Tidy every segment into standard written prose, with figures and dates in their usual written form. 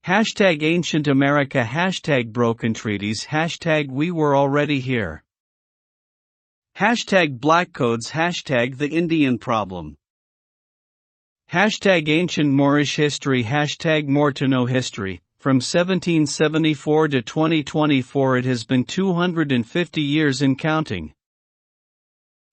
Hashtag Ancient America. Hashtag Broken Treaties. Hashtag We Were Already Here. Hashtag Black Codes. Hashtag The Indian Problem. Hashtag Ancient Moorish History. Hashtag More to Know History. From 1774 to 2024 it has been 250 years and counting.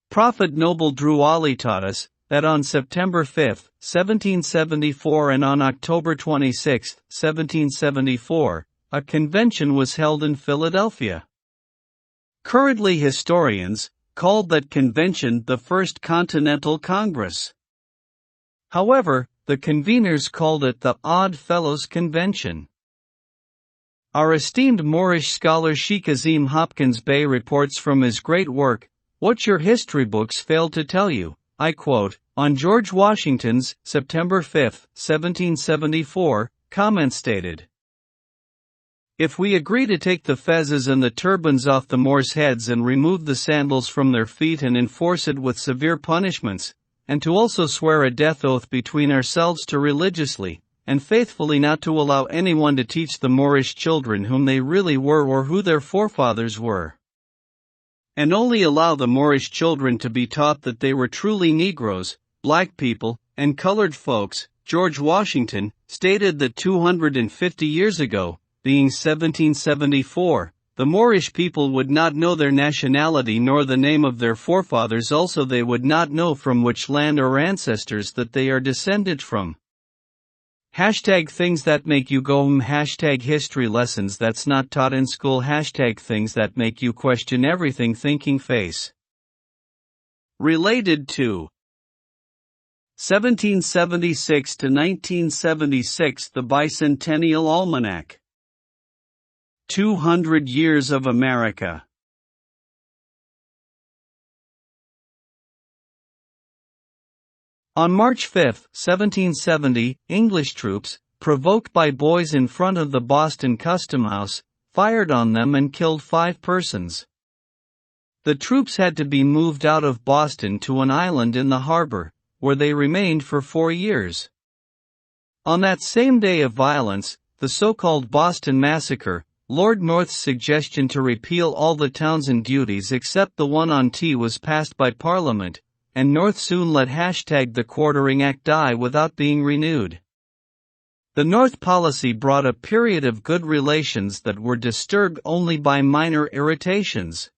Prophet Noble Drew Ali taught us that on September 5, 1774 and on October 26, 1774, a convention was held in Philadelphia. Currently historians called that convention the First Continental Congress. However, the conveners called it the Odd Fellows Convention. Our esteemed Moorish scholar Sheik Azeem Hopkins Bey reports from his great work, What Your History Books Failed to Tell You, I quote, on George Washington's, September 5, 1774, comment stated, if we agree to take the fezzes and the turbans off the Moors' heads and remove the sandals from their feet and enforce it with severe punishments, and to also swear a death oath between ourselves to religiously and faithfully not to allow anyone to teach the Moorish children whom they really were or who their forefathers were, and only allow the Moorish children to be taught that they were truly Negroes, black people, and colored folks, George Washington stated that 250 years ago, being 1774, the Moorish people would not know their nationality nor the name of their forefathers. Also they would not know from which land or ancestors that they are descended from. Hashtag Things That Make You Go Hashtag History Lessons That's Not Taught in School. Hashtag Things That Make You Question Everything. Thinking Face. Related to 1776 to 1976 The Bicentennial Almanac. 200 Years of America. On March 5, 1770, English troops, provoked by boys in front of the Boston Custom House, fired on them and killed 5 persons. The troops had to be moved out of Boston to an island in the harbor, where they remained for 4 years. On that same day of violence, the so-called Boston Massacre, Lord North's suggestion to repeal all the Townshend duties except the one on tea was passed by Parliament, and North soon let the Quartering Act die without being renewed. The North policy brought a period of good relations that were disturbed only by minor irritations.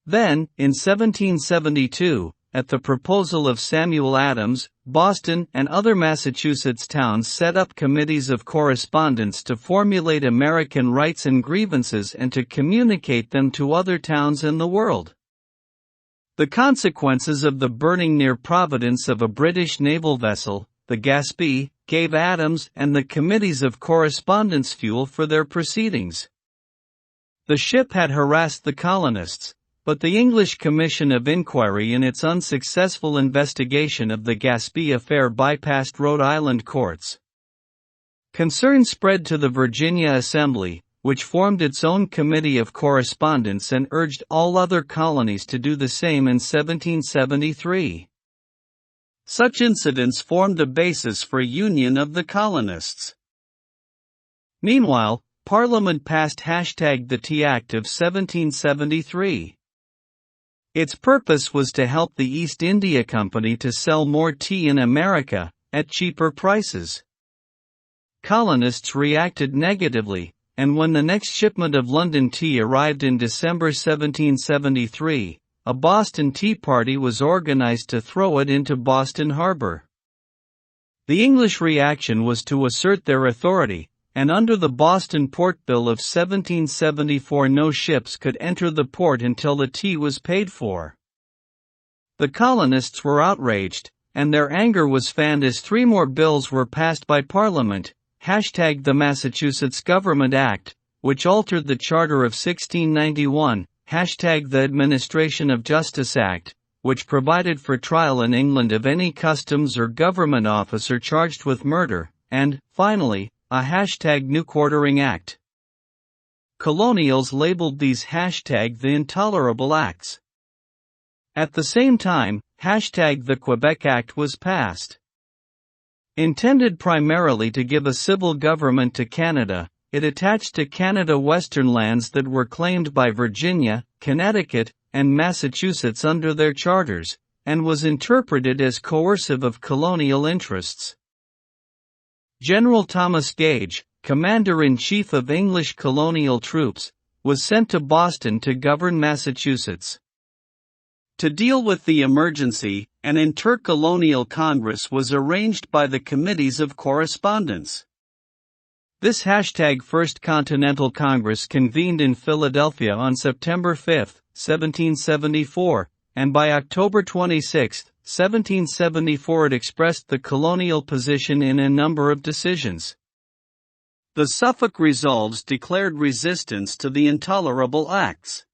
Then, in 1772, at the proposal of Samuel Adams, Boston and other Massachusetts towns set up committees of correspondence to formulate American rights and grievances and to communicate them to other towns in the world. The consequences of the burning near Providence of a British naval vessel, the Gaspee, gave Adams and the committees of correspondence fuel for their proceedings. The ship had harassed the colonists, but the English Commission of Inquiry in its unsuccessful investigation of the Gaspee affair bypassed Rhode Island courts. Concern spread to the Virginia Assembly, which formed its own committee of correspondence and urged all other colonies to do the same in 1773. Such incidents formed the basis for union of the colonists. Meanwhile, Parliament passed the Tea Act of 1773. Its purpose was to help the East India Company to sell more tea in America, at cheaper prices. Colonists reacted negatively, and when the next shipment of London tea arrived in December 1773, a Boston Tea Party was organized to throw it into Boston Harbor. The English reaction was to assert their authority, and under the Boston Port Bill of 1774 no ships could enter the port until the tea was paid for. The colonists were outraged, and their anger was fanned as 3 more bills were passed by Parliament. The Massachusetts Government Act, which altered the Charter of 1691, the Administration of Justice Act, which provided for trial in England of any customs or government officer charged with murder, and, finally, a New Quartering Act. Colonials labeled these the Intolerable Acts. At the same time, the Quebec Act was passed. Intended primarily to give a civil government to Canada, it attached to Canada western lands that were claimed by Virginia, Connecticut, and Massachusetts under their charters, and was interpreted as coercive of colonial interests. General Thomas Gage, Commander-in-Chief of English colonial troops, was sent to Boston to govern Massachusetts. To deal with the emergency, an intercolonial Congress was arranged by the Committees of Correspondence. This First Continental Congress convened in Philadelphia on September 5, 1774, and by October 26, 1774 it expressed the colonial position in a number of decisions. The Suffolk Resolves declared resistance to the intolerable acts.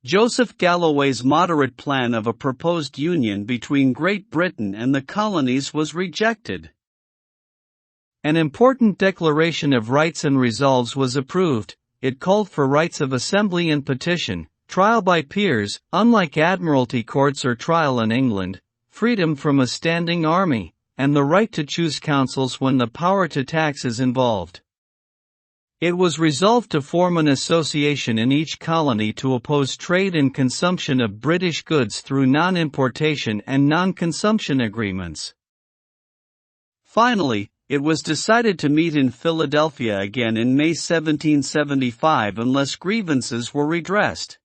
Joseph Galloway's moderate plan of a proposed union between Great Britain and the colonies was rejected. An important Declaration of Rights and Resolves was approved. It called for rights of assembly and petition, trial by peers, unlike admiralty courts or trial in England, freedom from a standing army, and the right to choose councils when the power to tax is involved. It was resolved to form an association in each colony to oppose trade and consumption of British goods through non-importation and non-consumption agreements. Finally, it was decided to meet in Philadelphia again in May 1775 unless grievances were redressed.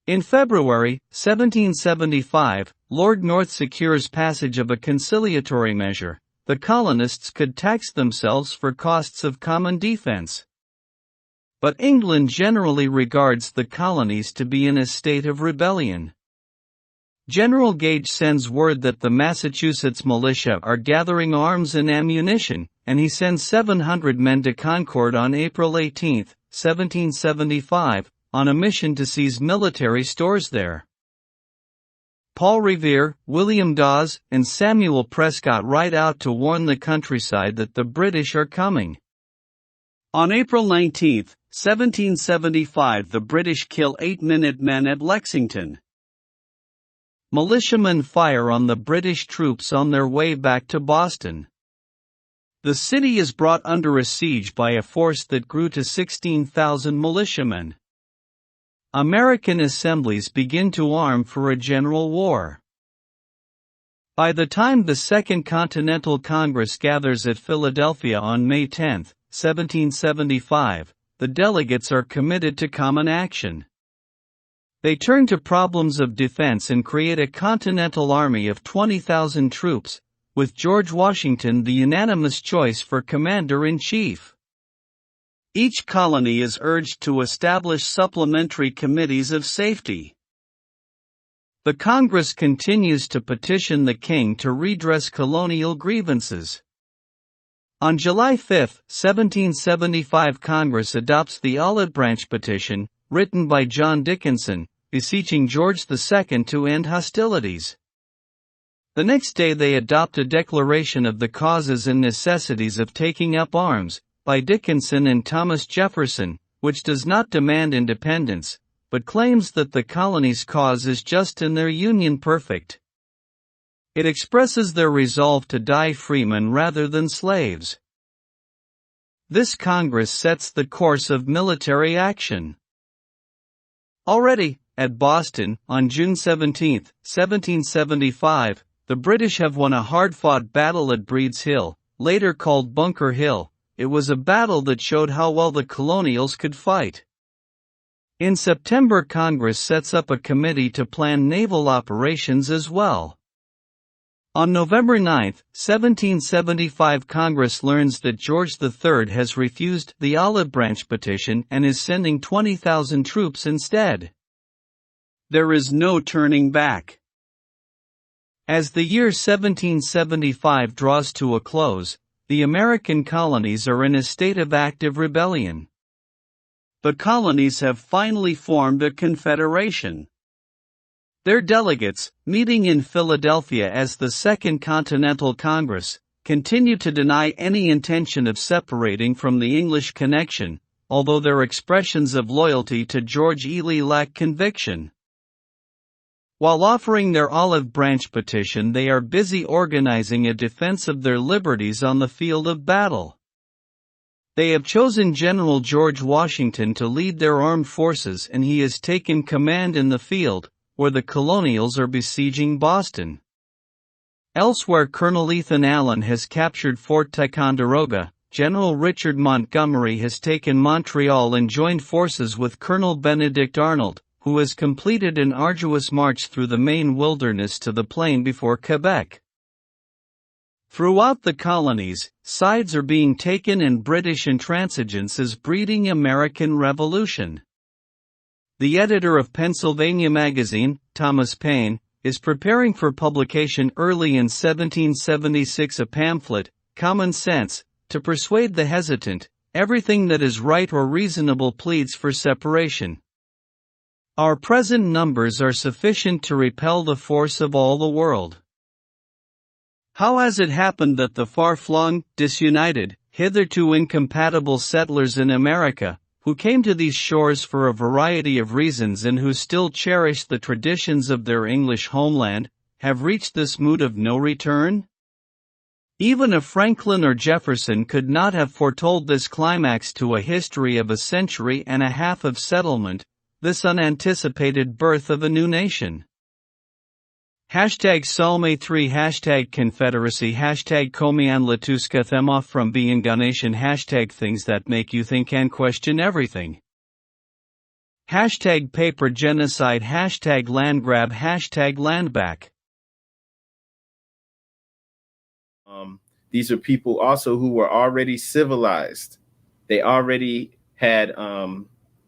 In February 1775, Lord North secures passage of a conciliatory measure. The colonists could tax themselves for costs of common defense. But England generally regards the colonies to be in a state of rebellion. General Gage sends word that the Massachusetts militia are gathering arms and ammunition, and he sends 700 men to Concord on April 18, 1775, on a mission to seize military stores there. Paul Revere, William Dawes, and Samuel Prescott ride out to warn the countryside that the British are coming. On April 19, 1775, the British kill 8 Minutemen at Lexington. Militiamen fire on the British troops on their way back to Boston. The city is brought under a siege by a force that grew to 16,000 militiamen. American assemblies begin to arm for a general war. By the time the Second Continental Congress gathers at Philadelphia on May 10, 1775, the delegates are committed to common action. They turn to problems of defense and create a Continental Army of 20,000 troops, with George Washington the unanimous choice for commander-in-chief. Each colony is urged to establish supplementary committees of safety. The Congress continues to petition the King to redress colonial grievances. On July 5, 1775, Congress adopts the Olive Branch Petition, written by John Dickinson, beseeching George II to end hostilities. The next day they adopt a declaration of the causes and necessities of taking up arms, by Dickinson and Thomas Jefferson, which does not demand independence, but claims that the colony's cause is just and their union perfect. It expresses their resolve to die freemen rather than slaves. This Congress sets the course of military action. Already, at Boston, on June 17, 1775, the British have won a hard-fought battle at Breed's Hill, later called Bunker Hill. It was a battle that showed how well the colonials could fight. In September, Congress sets up a committee to plan naval operations as well. On November 9, 1775, Congress learns that George III has refused the Olive Branch Petition and is sending 20,000 troops instead. There is no turning back. As the year 1775 draws to a close, the American colonies are in a state of active rebellion. The colonies have finally formed a confederation. Their delegates, meeting in Philadelphia as the Second Continental Congress, continue to deny any intention of separating from the English connection, although their expressions of loyalty to George Ely lack conviction. While offering their olive branch petition, they are busy organizing a defense of their liberties on the field of battle. They have chosen General George Washington to lead their armed forces, and he has taken command in the field, where the colonials are besieging Boston. Elsewhere, Colonel Ethan Allen has captured Fort Ticonderoga, General Richard Montgomery has taken Montreal and joined forces with Colonel Benedict Arnold, who has completed an arduous march through the Maine wilderness to the plain before Quebec. Throughout the colonies, sides are being taken and British intransigence is breeding American Revolution. The editor of Pennsylvania Magazine, Thomas Paine, is preparing for publication early in 1776 a pamphlet, Common Sense, to persuade the hesitant. Everything that is right or reasonable pleads for separation. Our present numbers are sufficient to repel the force of all the world. How has it happened that the far-flung, disunited, hitherto incompatible settlers in America, who came to these shores for a variety of reasons and who still cherish the traditions of their English homeland, have reached this mood of no return? Even a Franklin or Jefferson could not have foretold this climax to a history of a century and a half of settlement, this unanticipated birth of a new nation. #Psalme 3 #Confederacy #Komian Latuska Themoff from being Ganation #Things that make you think and question everything. #Paper Genocide #Landgrab #Landback. These are people also who were already civilized. They already had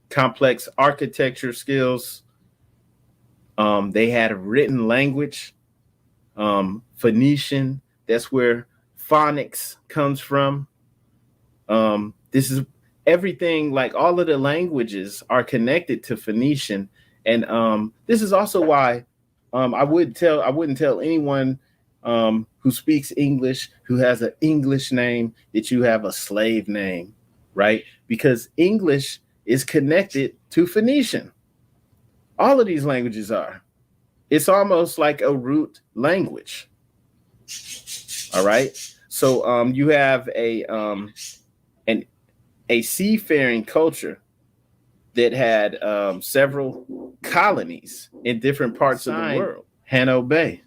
complex architecture skills. They had a written language, Phoenician. That's where phonics comes from. This is everything, like all of the languages are connected to Phoenician. And this is also why I wouldn't tell anyone who speaks English, who has an English name, that you have a slave name, right? Because English is connected to Phoenician. All of these languages are. It's almost like a root language. All right. So you have a seafaring culture that had several colonies in different parts of the world. Hano Bay.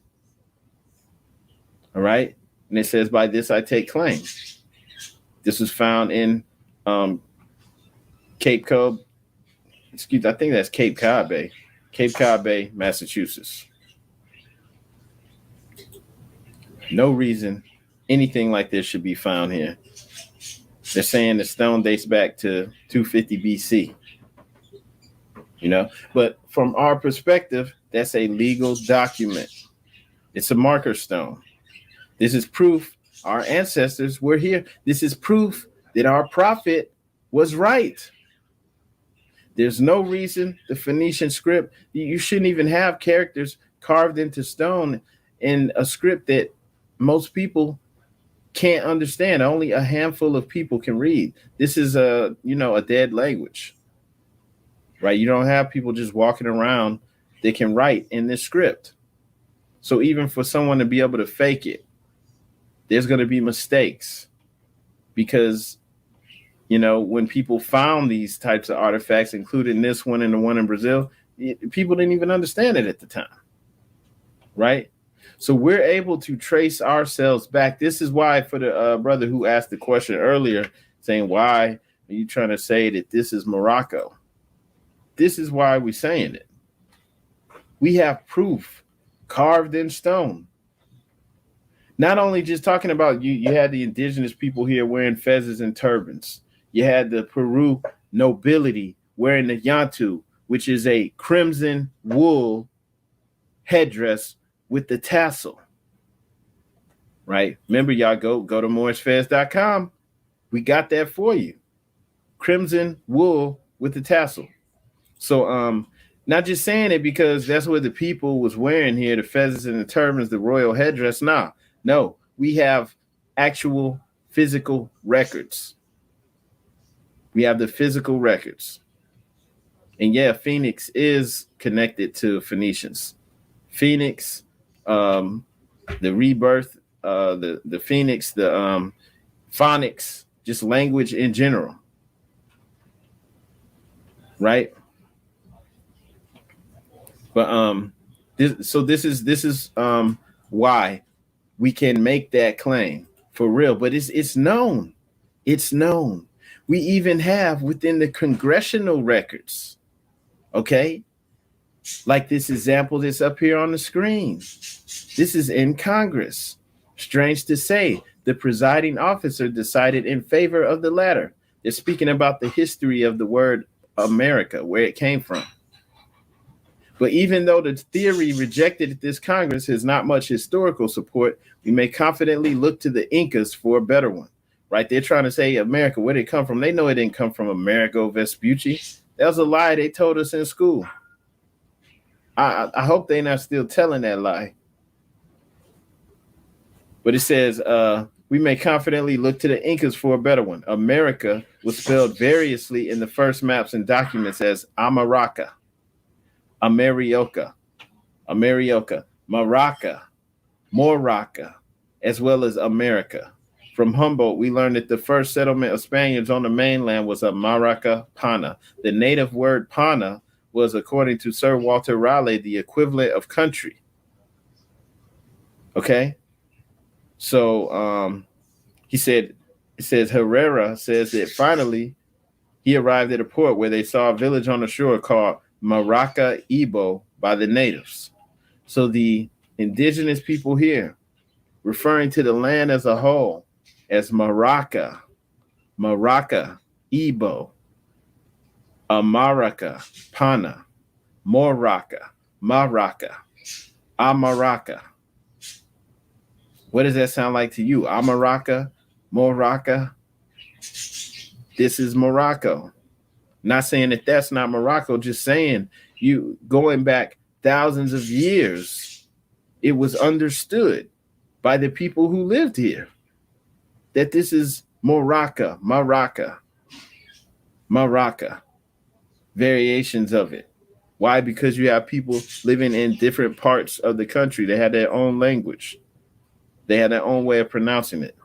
All right. And it says, by this I take claim. This was found in Cape Cod. I think that's Cape Cod Bay. Cape Cod Bay, Massachusetts. No reason anything like this should be found here. They're saying the stone dates back to 250 BC. But from our perspective, that's a legal document. It's a marker stone. This is proof our ancestors were here. This is proof that our prophet was right. There's no reason the Phoenician script, you shouldn't even have characters carved into stone in a script that most people can't understand. Only a handful of people can read. This is a dead language, right? You don't have people just walking around that can write in this script. So even for someone to be able to fake it, there's going to be mistakes because, when people found these types of artifacts, including this one and the one in Brazil, people didn't even understand it at the time, right? So we're able to trace ourselves back. This is why, for the brother who asked the question earlier, saying, why are you trying to say that this is Morocco? This is why we're saying it. We have proof carved in stone. Not only just talking about you had the indigenous people here wearing fezzes and turbans. You had the Peru nobility wearing the yantu, which is a crimson wool headdress with the tassel. Right? Remember, y'all go to MoorishFez.com. We got that for you. Crimson wool with the tassel. So not just saying it because that's what the people was wearing here, the fezzes and the turbans, the royal headdress. No, we have actual physical records. We have the physical records. And yeah, Phoenix is connected to Phoenicians. Phoenix, the rebirth, the Phoenix, the phonics, just language in general, right? But this is why we can make that claim for real. But it's known. It's known. We even have within the congressional records, okay? Like this example that's up here on the screen. This is in Congress. Strange to say, the presiding officer decided in favor of the latter. They're speaking about the history of the word America, where it came from. But even though the theory rejected at this Congress has not much historical support, we may confidently look to the Incas for a better one. Right? They're trying to say America, where did it come from? They know it didn't come from Amerigo Vespucci. That was a lie they told us in school. I hope they're not still telling that lie. But it says, we may confidently look to the Incas for a better one. America was spelled variously in the first maps and documents as Amaraca, Amerioka, Maraca, Moraca, as well as America. From Humboldt, we learned that the first settlement of Spaniards on the mainland was Maraca Pana. The native word Pana was, according to Sir Walter Raleigh, the equivalent of country. Okay? So he said, it says Herrera says that finally he arrived at a port where they saw a village on the shore called Maracaibo by the natives. So the indigenous people here, referring to the land as a whole as Maracaibo, Amaraca, Pana, Moraca, Maraca, Amaraca. What does that sound like to you? Amaraca, Moraca. This is Morocco. Not saying that that's not Morocco, just saying you going back thousands of years, it was understood by the people who lived here that this is Maraca, variations of it. Why? Because you have people living in different parts of the country. They had their own language. They had their own way of pronouncing it.